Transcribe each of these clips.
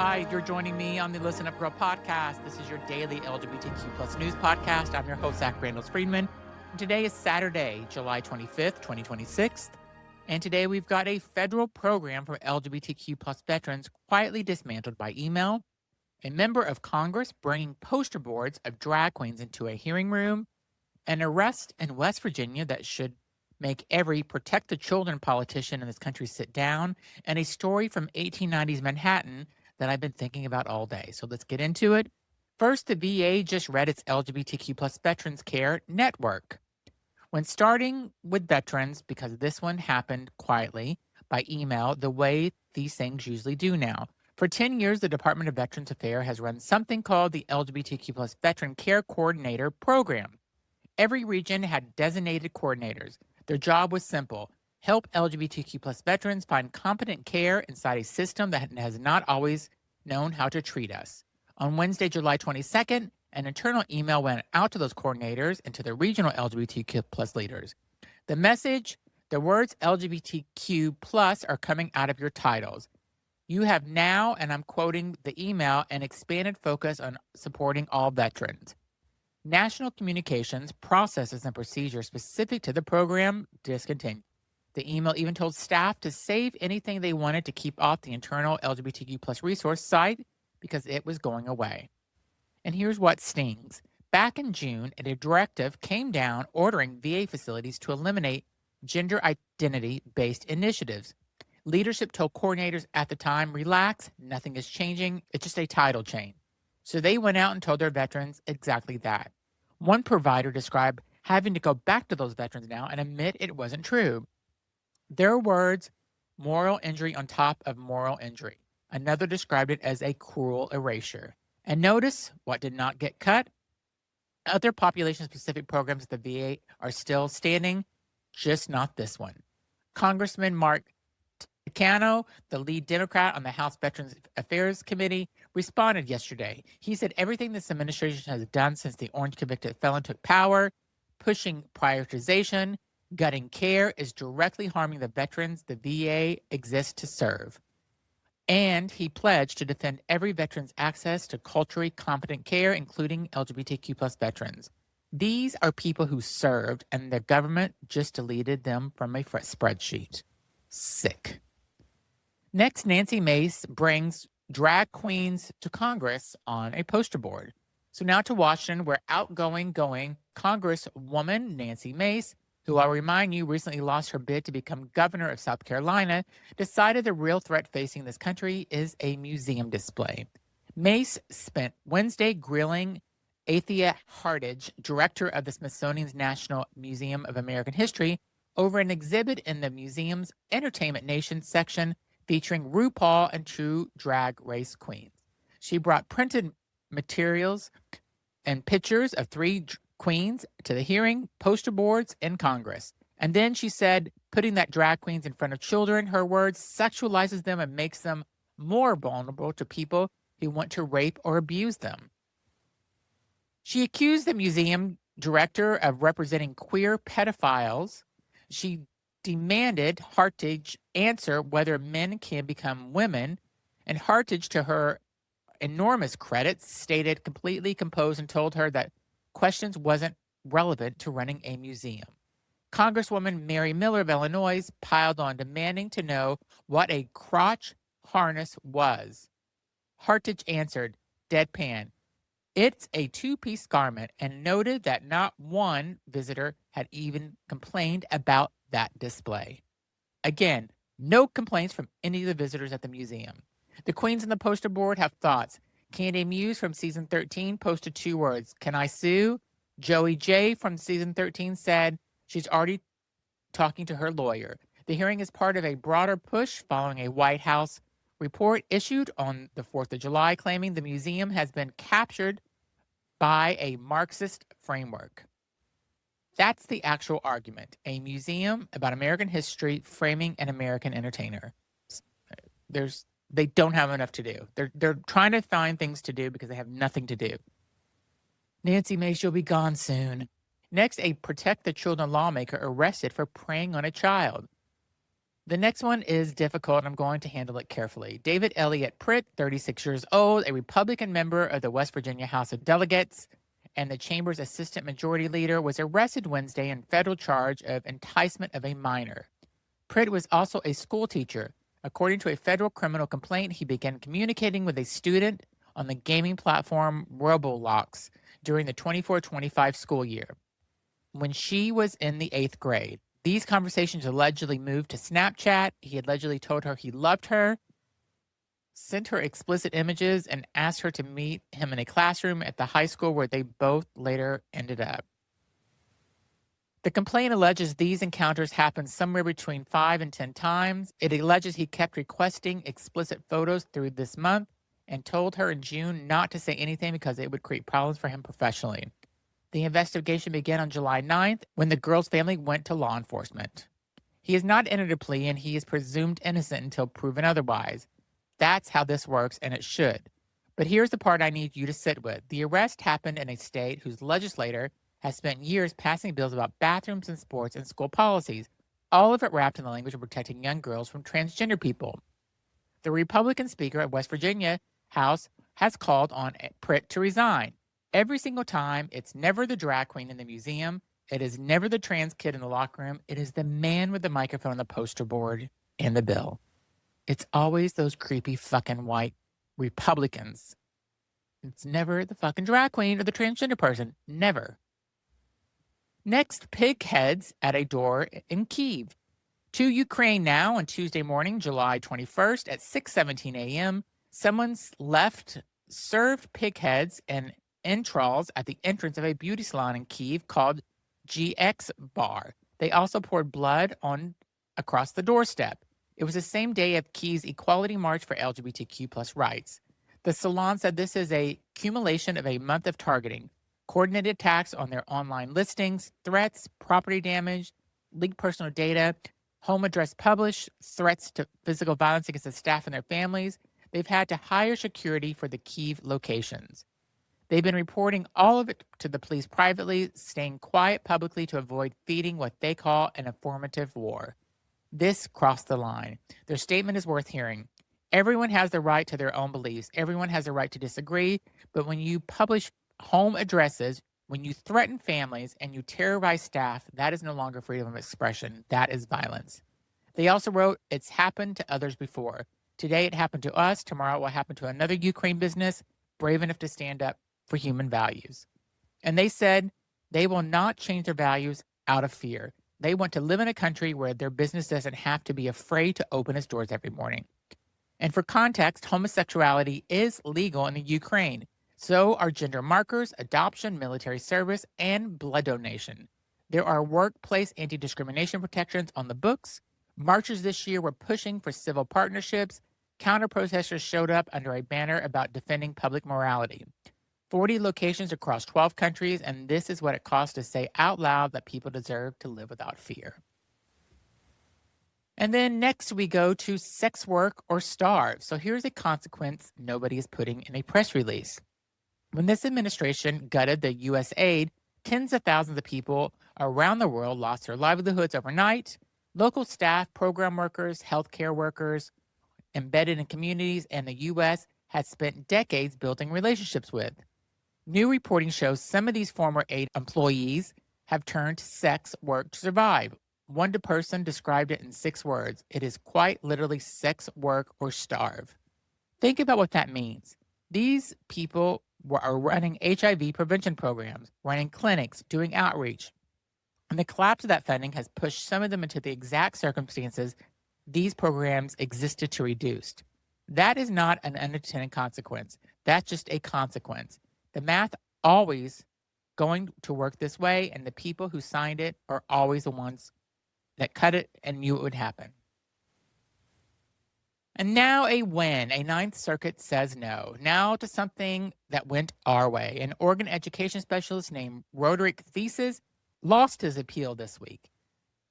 Hi, you're joining me on the Listen Up Girl podcast. This is your daily LGBTQ plus news podcast. I'm your host, Zach Randall-Friedman. Today is Saturday, July 25th, 2026. And today we've got a federal program for LGBTQ plus veterans quietly dismantled by email, a member of Congress bringing poster boards of drag queens into a hearing room, an arrest in West Virginia that should make every protect the children politician in this country sit down, and a story from 1890s Manhattan that I've been thinking about all day. So let's get into it. First, the VA just read its LGBTQ plus Veterans Care Network. When starting with veterans, because this one happened quietly by email, the way these things usually do now. For 10 years, the Department of Veterans Affairs has run something called the LGBTQ plus Veteran Care Coordinator Program. Every region had designated coordinators. Their job was simple: help LGBTQ plus veterans find competent care inside a system that has not always known how to treat us. On Wednesday, July 22nd, an internal email went out to those coordinators and to the regional LGBTQ plus leaders. The message, the words LGBTQ plus are coming out of your titles. You have now, and I'm quoting the email, an expanded focus on supporting all veterans. National communications, processes, and procedures specific to the program discontinued. The email even told staff to save anything they wanted to keep off the internal LGBTQ plus resource site because it was going away. And here's what stings. Back in June, a directive came down ordering VA facilities to eliminate gender identity-based initiatives. Leadership told coordinators at the time, relax, nothing is changing, it's just a title change. So they went out and told their veterans exactly that. One provider described having to go back to those veterans now and admit it wasn't true. Their words, moral injury on top of moral injury. Another described it as a cruel erasure. And notice what did not get cut. Other population-specific programs at the VA are still standing, just not this one. Congressman Mark Takano, the lead Democrat on the House Veterans Affairs Committee, responded yesterday. He said everything this administration has done since the orange convicted felon took power, pushing prioritization, gutting care, is directly harming the veterans the VA exists to serve. And he pledged to defend every veteran's access to culturally competent care, including LGBTQ plus veterans. These are people who served, and the government just deleted them from a spreadsheet. Sick. Next, Nancy Mace brings drag queens to Congress on a poster board. So now to Washington, where outgoing Congresswoman Nancy Mace, who I'll remind you recently lost her bid to become governor of South Carolina, decided the real threat facing this country is a museum display. Mace spent Wednesday grilling Athea Hartage, director of the Smithsonian's National Museum of American History, over an exhibit in the museum's Entertainment Nation section featuring RuPaul and true drag race queens. She brought printed materials and pictures of three queens to the hearing, poster boards in Congress. And then she said, putting that drag queens in front of children, her words, sexualizes them and makes them more vulnerable to people who want to rape or abuse them. She accused the museum director of representing queer pedophiles. She demanded Hartage answer whether men can become women, and Hartage, to her enormous credit, stated completely composed and told her that questions wasn't relevant to running a museum. Congresswoman Mary Miller of Illinois piled on, demanding to know what a crotch harness was. Hartage answered, deadpan, it's a two-piece garment, and noted that not one visitor had even complained about that display. Again, no complaints from any of the visitors at the museum. The queens on the poster board have thoughts. Kandy Muse from season 13 posted 2 words, can I sue? Joey J from season 13 said she's already talking to her lawyer. The hearing is part of a broader push following a White House report issued on the 4th of July claiming the museum has been captured by a Marxist framework. That's the actual argument. A museum about American history framing an American entertainer. They don't have enough to do. They're trying to find things to do because they have nothing to do. Nancy Mace, you'll be gone soon. Next, a Protect the Children lawmaker arrested for preying on a child. The next one is difficult, and I'm going to handle it carefully. David Elliott Pritt, 36 years old, a Republican member of the West Virginia House of Delegates and the chamber's assistant majority leader, was arrested Wednesday in federal charge of enticement of a minor. Pritt was also a school teacher. According to a federal criminal complaint, he began communicating with a student on the gaming platform Roblox during the 24-25 school year. When she was in the 8th grade, these conversations allegedly moved to Snapchat. He allegedly told her he loved her, sent her explicit images, and asked her to meet him in a classroom at the high school where they both later ended up. The complaint alleges these encounters happened somewhere between 5 and 10 times. It alleges he kept requesting explicit photos through this month and told her in June not to say anything because it would create problems for him professionally. The investigation began on July 9th when the girl's family went to law enforcement. He has not entered a plea and he is presumed innocent until proven otherwise. That's how this works, and it should. But here's the part I need you to sit with. The arrest happened in a state whose legislator has spent years passing bills about bathrooms and sports and school policies, all of it wrapped in the language of protecting young girls from transgender people. The Republican Speaker of West Virginia House has called on Pritt to resign. Every single time, it's never the drag queen in the museum. It is never the trans kid in the locker room. It is the man with the microphone on the poster board in the bill. It's always those creepy fucking white Republicans. It's never the fucking drag queen or the transgender person. Never. Next, pig heads at a door in Kyiv. To Ukraine now on Tuesday morning, July 21st at 6:17 a.m., someone's left served pig heads and entrails at the entrance of a beauty salon in Kyiv called GX Bar. They also poured blood on across the doorstep. It was the same day of Kyiv's Equality March for LGBTQ plus rights. The salon said this is a accumulation of a month of targeting, coordinated attacks on their online listings, threats, property damage, leaked personal data, home address published, threats to physical violence against the staff and their families. They've had to hire security for the Kyiv locations. They've been reporting all of it to the police privately, staying quiet publicly to avoid feeding what they call an informative war. This crossed the line. Their statement is worth hearing. Everyone has the right to their own beliefs. Everyone has the right to disagree. But when you publish home addresses, when you threaten families and you terrorize staff, that is no longer freedom of expression. That is violence. They also wrote, it's happened to others before. Today it happened to us. Tomorrow it will happen to another Ukraine business brave enough to stand up for human values. And they said they will not change their values out of fear. They want to live in a country where their business doesn't have to be afraid to open its doors every morning. And for context, homosexuality is legal in the Ukraine. So are gender markers, adoption, military service, and blood donation. There are workplace anti-discrimination protections on the books. Marchers this year were pushing for civil partnerships. Counter-protesters showed up under a banner about defending public morality. 40 locations across 12 countries, and this is what it costs to say out loud that people deserve to live without fear. And then next we go to sex work or starve. So here's a consequence nobody is putting in a press release. When this administration gutted the USAID, tens of thousands of people around the world lost their livelihoods overnight. Local staff, program workers, healthcare workers, embedded in communities, and the U.S. had spent decades building relationships with. New reporting shows some of these former aid employees have turned to sex work to survive. One person described it in 6 words. It is quite literally sex work or starve. Think about what that means. These people are running HIV prevention programs, running clinics, doing outreach. And the collapse of that funding has pushed some of them into the exact circumstances these programs existed to reduce. That is not an unintended consequence. That's just a consequence. The math always going to work this way, and the people who signed it are always the ones that cut it and knew it would happen. And now a win. A Ninth Circuit says no. Now to something that went our way. An Oregon education specialist named Roderick Thesis lost his appeal this week.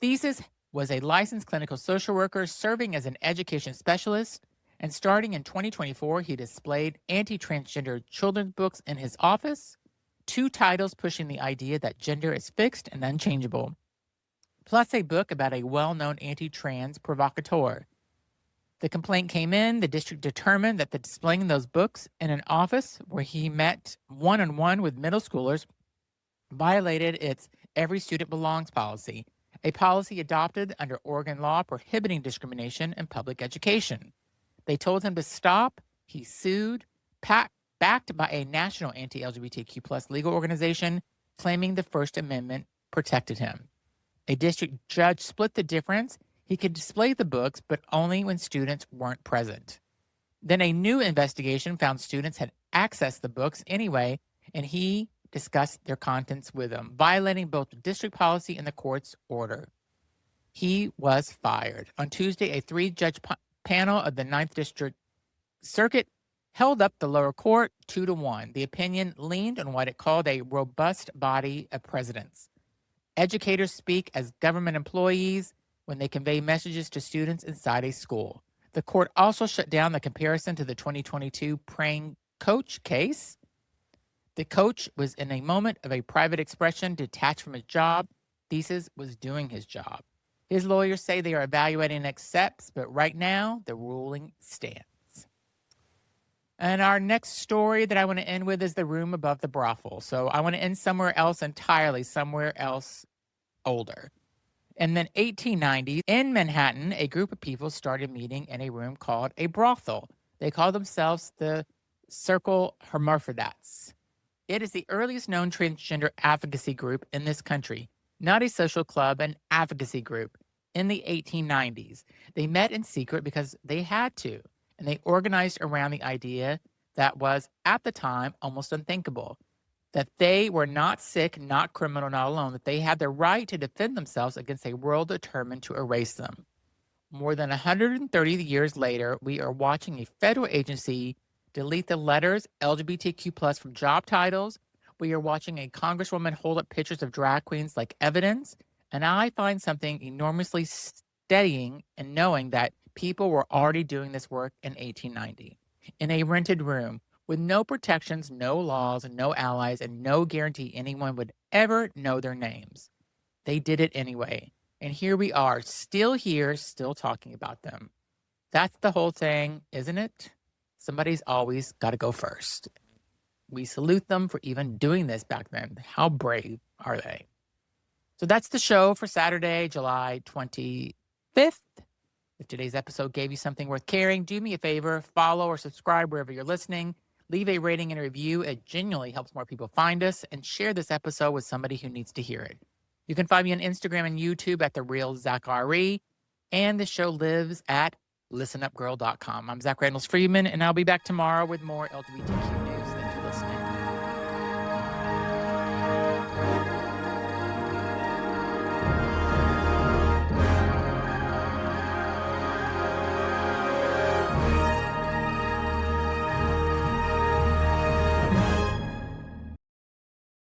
Thesis was a licensed clinical social worker serving as an education specialist, and starting in 2024, he displayed anti-transgender children's books in his office, 2 titles pushing the idea that gender is fixed and unchangeable. plus a book about a well-known anti-trans provocateur. The complaint came in. The district determined that the displaying those books in an office where he met one-on-one with middle schoolers violated its Every Student Belongs policy, a policy adopted under Oregon law prohibiting discrimination in public education. They told him to stop. He sued, backed by a national anti-LGBTQ plus legal organization, claiming the First Amendment protected him. A district judge split the difference. He could display the books, but only when students weren't present. Then a new investigation found students had accessed the books anyway, and he discussed their contents with them, violating both the district policy and the court's order. He was fired. On Tuesday, a three-judge panel of the 9th District Circuit held up the lower court 2-1. The opinion leaned on what it called a robust body of precedents. Educators speak as government employees when they convey messages to students inside a school. The court also shut down the comparison to the 2022 praying coach case. The coach was in a moment of a private expression detached from his job. Thesis was doing his job. His lawyers say they are evaluating next steps, but right now the ruling stands. And our next story that I want to end with is the room above the brothel. So I want to end somewhere else entirely, somewhere else older. In the 1890s, in Manhattan, a group of people started meeting in a room called a brothel. They call themselves the Cercle Hermaphroditos. It is the earliest known transgender advocacy group in this country, not a social club, an advocacy group. In the 1890s, they met in secret because they had to, and they organized around the idea that was, at the time, almost unthinkable, that they were not sick, not criminal, not alone, that they had the right to defend themselves against a world determined to erase them. More than 130 years later, we are watching a federal agency delete the letters LGBTQ plus from job titles. We are watching a congresswoman hold up pictures of drag queens like evidence. And I find something enormously steadying in knowing that people were already doing this work in 1890 in a rented room with no protections, no laws, no allies, and no guarantee anyone would ever know their names. They did it anyway. And here we are, still here, still talking about them. That's the whole thing, isn't it? Somebody's always got to go first. We salute them for even doing this back then. How brave are they? So that's the show for Saturday, July 25th. If today's episode gave you something worth caring, do me a favor, follow or subscribe wherever you're listening. Leave a rating and a review. It genuinely helps more people find us, and share this episode with somebody who needs to hear it. You can find me on Instagram and YouTube at The Real Zachary, and the show lives at listenupgirl.com. I'm Zach Randall Friedman, and I'll be back tomorrow with more LGBTQ news. Thanks for listening.